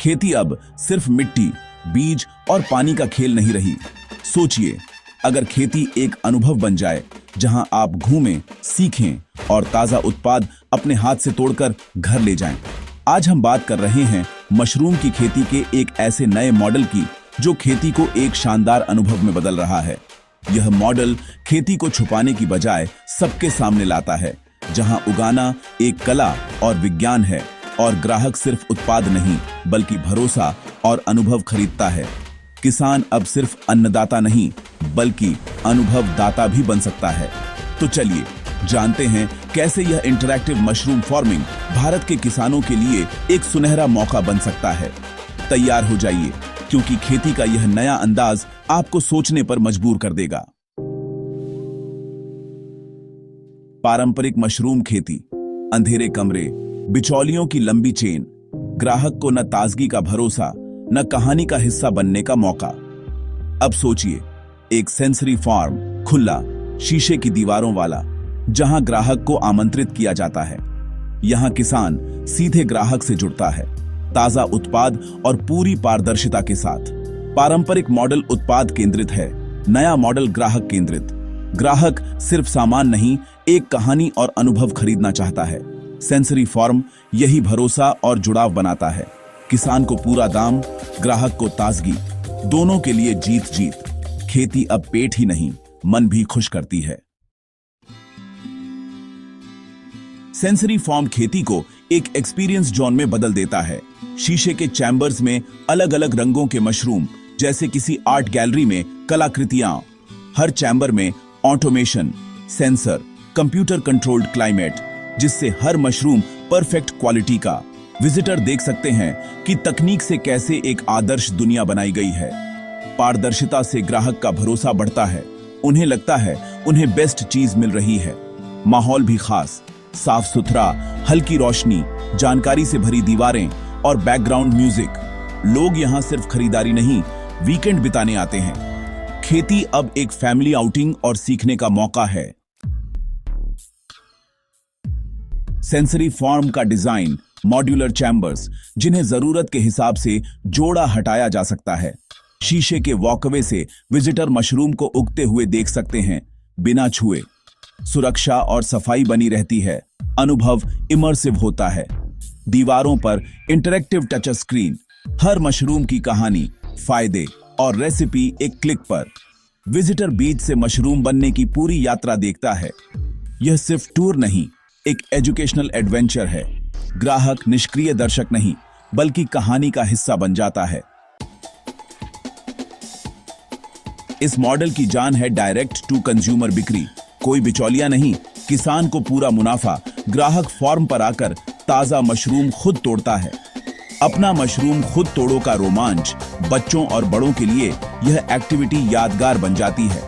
खेती अब सिर्फ मिट्टी, बीज और पानी का खेल नहीं रही। सोचिए, अगर खेती एक अनुभव बन जाए जहां आप घूमें, सीखें और ताजा उत्पाद अपने हाथ से तोड़कर घर ले जाएं। आज हम बात कर रहे हैं मशरूम की खेती के एक ऐसे नए मॉडल की जो खेती को एक शानदार अनुभव में बदल रहा है। यह मॉडल खेती को छुपाने की बजाय सबके सामने लाता है, जहां उगाना एक कला और विज्ञान है और ग्राहक सिर्फ उत्पाद नहीं बल्कि भरोसा और अनुभव खरीदता है। किसान अब सिर्फ अन्नदाता नहीं बल्कि अनुभव दाता भी बन सकता है। तो चलिए जानते हैं कैसे यह इंटरैक्टिव मशरूम फार्मिंग भारत के किसानों के लिए एक सुनहरा मौका बन सकता है। तैयार हो जाइए, क्योंकि खेती का यह नया अंदाज आपको सोचने पर मजबूर कर देगा। पारंपरिक मशरूम खेती, अंधेरे कमरे, बिचौलियों की लंबी चेन, ग्राहक को न ताजगी का भरोसा न कहानी का हिस्सा बनने का मौका। अब सोचिए, एक सेंसरी फार्म, खुला, शीशे की दीवारों वाला, जहां ग्राहक को आमंत्रित किया जाता है। यहां किसान सीधे ग्राहक से जुड़ता है, ताजा उत्पाद और पूरी पारदर्शिता के साथ। पारंपरिक मॉडल उत्पाद केंद्रित है, नया मॉडल ग्राहक केंद्रित। ग्राहक सिर्फ सामान नहीं, एक कहानी और अनुभव खरीदना चाहता है। सेंसरी फार्म यही भरोसा और जुड़ाव बनाता है। किसान को पूरा दाम, ग्राहक को ताजगी, दोनों के लिए जीत जीत। खेती अब पेट ही नहीं, मन भी खुश करती है। सेंसरी फार्म खेती को एक एक्सपीरियंस जोन में बदल देता है। शीशे के चैम्बर्स में अलग अलग रंगों के मशरूम, जैसे किसी आर्ट गैलरी में कलाकृतियां। हर चैम्बर में automation, sensor, computer controlled climate, जिससे हर मशरूम परफेक्ट क्वालिटी का। विजिटर देख सकते हैं कि तकनीक से कैसे एक आदर्श दुनिया बनाई गई है। पारदर्शिता से ग्राहक का भरोसा बढ़ता है। उन्हें लगता है उन्हें बेस्ट चीज मिल रही है। माहौल भी खास, साफ सुथरा, हल्की रोशनी, जानकारी से भरी दीवारें और बैकग्राउंड म्यूजिक। लोग यहां सिर्फ खरीदारी नहीं, वीकेंड बिताने आते हैं। खेती अब एक फैमिली आउटिंग और सीखने का मौका है। सेंसरी फार्म का डिजाइन, मॉड्यूलर चैम्बर्स, जिन्हें जरूरत के हिसाब से जोड़ा हटाया जा सकता है। शीशे के वॉकवे से विजिटर मशरूम को उगते हुए देख सकते हैं, बिना छुए। सुरक्षा और सफाई बनी रहती है, अनुभव इमर्सिव होता है। दीवारों पर इंटरैक्टिव टच स्क्रीन, हर मशरूम की कहानी, फायदे और रेसिपी एक क्लिक पर। विजिटर बीज से मशरूम बनने की पूरी यात्रा देखता है। यह सिर्फ टूर नहीं, एक एजुकेशनल एडवेंचर है। ग्राहक निष्क्रिय दर्शक नहीं बल्कि कहानी का हिस्सा बन जाता है। इस मॉडल की जान है डायरेक्ट टू कंज्यूमर बिक्री। कोई बिचौलिया नहीं, किसान को पूरा मुनाफा। ग्राहक फार्म पर आकर ताजा मशरूम खुद तोड़ता है। अपना मशरूम खुद तोड़ो का रोमांच बच्चों और बड़ों के लिए यह एक्टिविटी यादगार बन जाती है।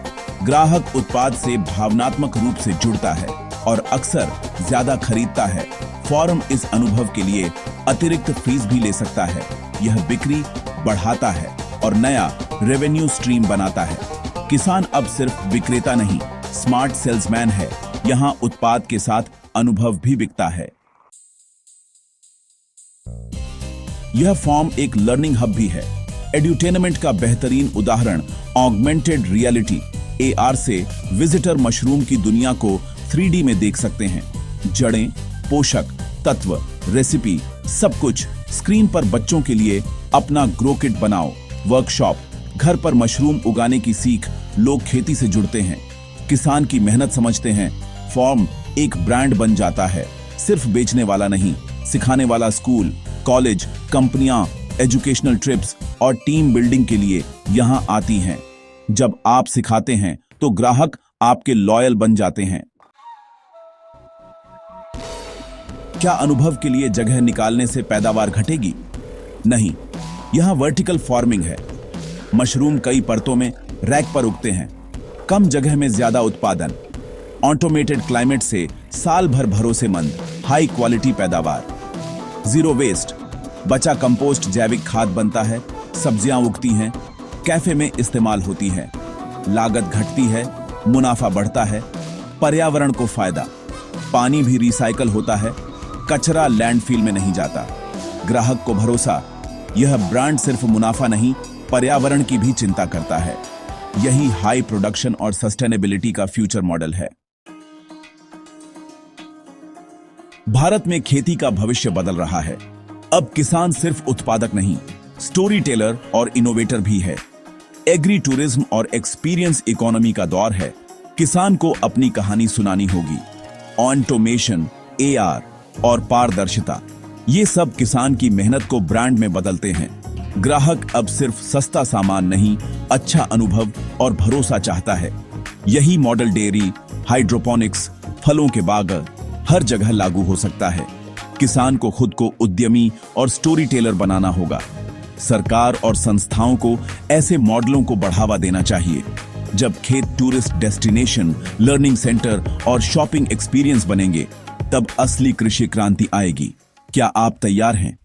ग्राहक उत्पाद से भावनात्मक रूप से जुड़ता है और अक्सर ज्यादा खरीदता है। फार्म इस अनुभव के लिए अतिरिक्त फीस भी ले सकता है। यह बिक्री बढ़ाता है और नया रेवेन्यू स्ट्रीम बनाता है। किसान अब सिर्फ विक्रेता नहीं, स्मार्ट सेल्समैन है। यहां उत्पाद के साथ अनुभव भी बिकता है। यह फॉर्म एक लर्निंग हब भी है। एड्यूटेनमेंट का बेहतरीन उदाहरण ऑगमेंटेड रियलिटी AR से विजिटर मशरूम की दुनिया को 3D में देख सकते हैं। जड़ें, पोषक तत्व, रेसिपी, सब कुछ स्क्रीन पर। बच्चों के लिए अपना ग्रो किट बनाओ, वर्कशॉप, घर पर मशरूम उगाने की सीख। लोग खेती से जुड़ते हैं, किसान की मेहनत समझते हैं। फॉर्म एक ब्रांड बन जाता है, सिर्फ बेचने वाला नहीं, सिखाने वाला। स्कूल, कॉलेज, कंपनियां, एजुकेशनल ट्रिप्स और टीम बिल्डिंग के लिए यहां आती हैं। जब आप सिखाते हैं तो ग्राहक आपके लॉयल बन जाते हैं। क्या अनुभव के लिए जगह निकालने से पैदावार घटेगी? नहीं, यहां वर्टिकल फार्मिंग है। मशरूम कई परतों में रैक पर उगते हैं। कम जगह में ज्यादा उत्पादन। ऑटोमेटेड क्लाइमेट से साल भर भरोसेमंद, हाई क्वालिटी पैदावार। जीरो वेस्ट, बचा कंपोस्ट जैविक खाद बनता है। सब्जियां उगती हैं, कैफे में इस्तेमाल होती है। लागत घटती है, मुनाफा बढ़ता है। पर्यावरण को फायदा, पानी भी रिसाइकल होता है। कचरा लैंडफिल में नहीं जाता। ग्राहक को भरोसा, यह ब्रांड सिर्फ मुनाफा नहीं, पर्यावरण की भी चिंता करता है। यही हाई प्रोडक्शन और सस्टेनेबिलिटी का फ्यूचर मॉडल है। भारत में खेती का भविष्य बदल रहा है। अब किसान सिर्फ उत्पादक नहीं, स्टोरी टेलर और इनोवेटर भी है। एग्री टूरिज्म और एक्सपीरियंस इकोनॉमी का दौर है। किसान को अपनी कहानी सुनानी होगी। ऑटोमेशन, एआर और पारदर्शिता, ये सब किसान की मेहनत को ब्रांड में बदलते हैं। ग्राहक अब सिर्फ सस्ता सामान नहीं, अच्छा अनुभव और भरोसा चाहता है। यही मॉडल डेयरी, हाइड्रोपोनिक्स, फलों के बाग हर जगह लागू हो सकता है। किसान को खुद को उद्यमी और स्टोरी टेलर बनाना होगा। सरकार और संस्थाओं को ऐसे मॉडलों को बढ़ावा देना चाहिए। जब खेत टूरिस्ट डेस्टिनेशन, लर्निंग सेंटर और शॉपिंग एक्सपीरियंस बनेंगे, तब असली कृषि क्रांति आएगी। क्या आप तैयार हैं?